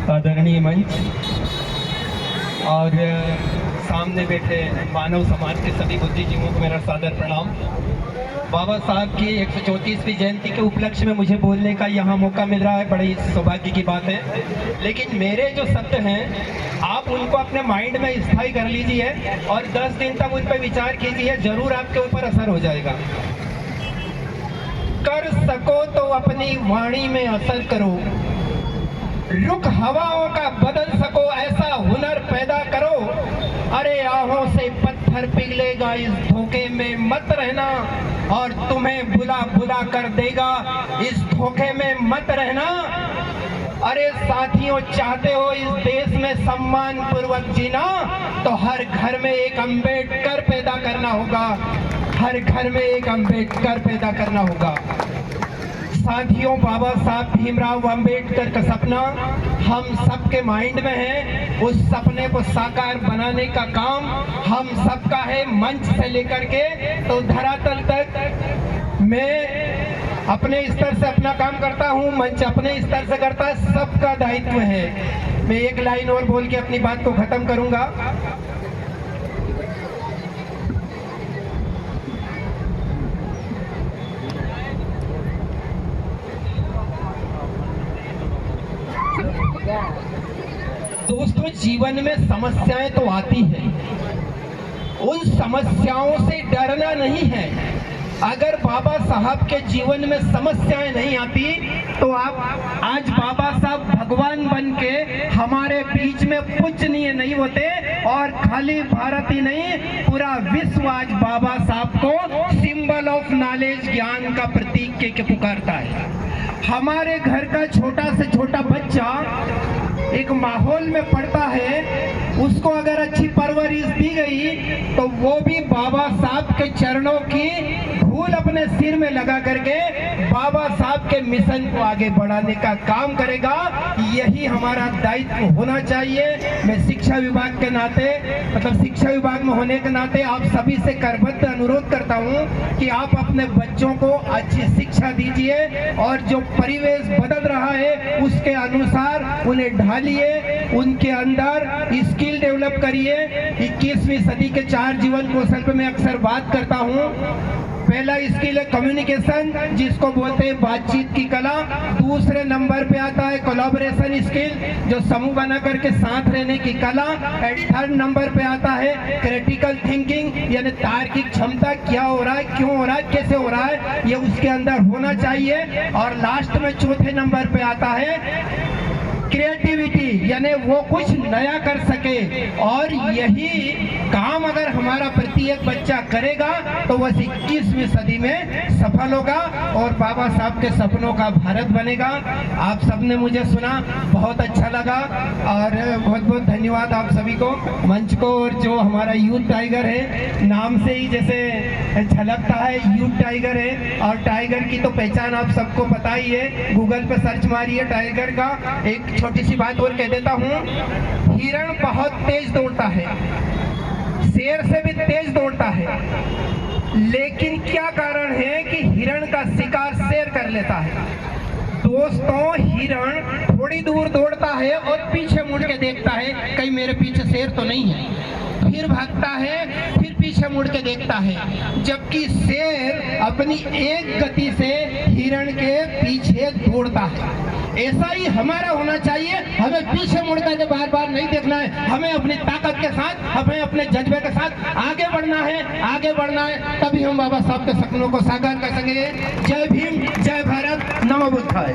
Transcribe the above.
आदरणीय मंच और सामने बैठे मानव समाज के सभी बुद्धिजीवियों को मेरा सादर प्रणाम। बाबा साहब की 134वीं जयंती के उपलक्ष्य में मुझे बोलने का यहाँ मौका मिल रहा है, बड़ी सौभाग्य की बात है। लेकिन मेरे जो शब्द हैं आप उनको अपने माइंड में स्थायी कर लीजिए और 10 दिन तक उन पर विचार कीजिए, जरूर आपके ऊपर असर हो जाएगा। कर सको तो अपनी वाणी में असर करो, रुख हवाओं का बदल सको ऐसा हुनर पैदा करो। अरे आहों से पत्थर पिघलेगा, इस धोखे में मत रहना, और तुम्हें बुला बुला कर देगा, इस धोखे में मत रहना। अरे साथियों, चाहते हो इस देश में सम्मान पूर्वक जीना, तो हर घर में एक अम्बेडकर पैदा करना होगा, हर घर में एक अम्बेडकर पैदा करना होगा। साथियों, बाबा साहब भीमराव अंबेडकर का सपना हम सबके माइंड में है। उस सपने को साकार बनाने का काम हम सबका है, मंच से लेकर के तो धरातल तक। मैं अपने स्तर से अपना काम करता हूँ, मंच अपने स्तर से करता है, सबका दायित्व है। मैं एक लाइन और बोल के अपनी बात को खत्म करूंगा। दोस्तों, जीवन में समस्याएं तो आती हैं, उन समस्याओं से डरना नहीं है। अगर बाबा साहब के जीवन में समस्याएं नहीं आती तो आप आज बाबा साहब भगवान बन के हमारे बीच में पूजनीय नहीं होते, और खाली भारत ही नहीं, पूरा विश्व आज बाबा साहब को सिंबल ऑफ नॉलेज, ज्ञान का प्रतीक के पुकारता है। हमारे घर का छोटा से छोटा बच्चा एक माहौल में पढ़ता है, उसको अगर अच्छी परवरिश दी गई तो वो भी बाबा साहब के चरणों की धूल अपने सिर में लगा करके बाबा साहब के मिशन को आगे बढ़ाने का काम करेगा। यही हमारा दायित्व होना चाहिए। मैं शिक्षा विभाग के नाते, मतलब शिक्षा विभाग में होने के नाते आप सभी से करबद्ध अनुरोध करता हूँ कि आप अपने बच्चों को अच्छी शिक्षा दीजिए, और जो परिवेश बदल रहा है उसके अनुसार उन्हें ढालिए, उनके अंदर स्किल डेवलप करिए। 21वीं सदी के 4 जीवन कौशल पे मैं अक्सर बात करता हूँ। पहला स्किल है कम्युनिकेशन, जिसको बोलते हैं बातचीत की कला। दूसरे नंबर पे आता है कोलैबोरेशन स्किल, जो समूह बना करके साथ रहने की कला। एंड थर्ड नंबर पे आता है क्रिटिकल थिंकिंग, यानी तार्किक क्षमता, क्या हो रहा है, क्यों हो रहा है, कैसे हो रहा है, ये उसके अंदर होना चाहिए। और लास्ट में चौथे नंबर पे आता है क्रिएटिविटी, यानी वो कुछ नया कर सके। और यही काम अगर हमारा प्रत्येक बच्चा करेगा तो वह 21वीं सदी में सफल होगा और बाबा साहब के सपनों का भारत बनेगा। आप सबने मुझे सुना, बहुत अच्छा लगा, और बहुत बहुत धन्यवाद आप सभी को, मंच को। और जो हमारा यूथ टाइगर है, नाम से ही जैसे झलकता है यूथ टाइगर है, और टाइगर की तो पहचान आप सबको पता ही है। गूगल पे सर्च मारिए टाइगर का। एक छोटी सी बात और कह देता हूँ, हिरण बहुत तेज दौड़ता है, शेर से भी तेज दौड़ता है, लेकिन क्या कारण है कि हिरण का शिकार शेर कर लेता है। दोस्तों, हिरण थोड़ी दूर दौड़ता है और पीछे मुड़ के देखता है कहीं मेरे पीछे शेर तो नहीं है, फिर भागता है, फिर पीछे मुड़ के देखता है, जबकि शेर अपनी एक गति से हिरण के पीछे दौड़ता है। ऐसा ही हमारा होना चाहिए, हमें पीछे मुड़ कर बार बार नहीं देखना है, हमें अपनी ताकत के साथ, हमें अपने जज्बे के साथ आगे बढ़ना है, आगे बढ़ना है, तभी हम बाबा साहब के सपनों को साकार कर सकेंगे। जय भीम, जय भारत, नमो बुद्धाय।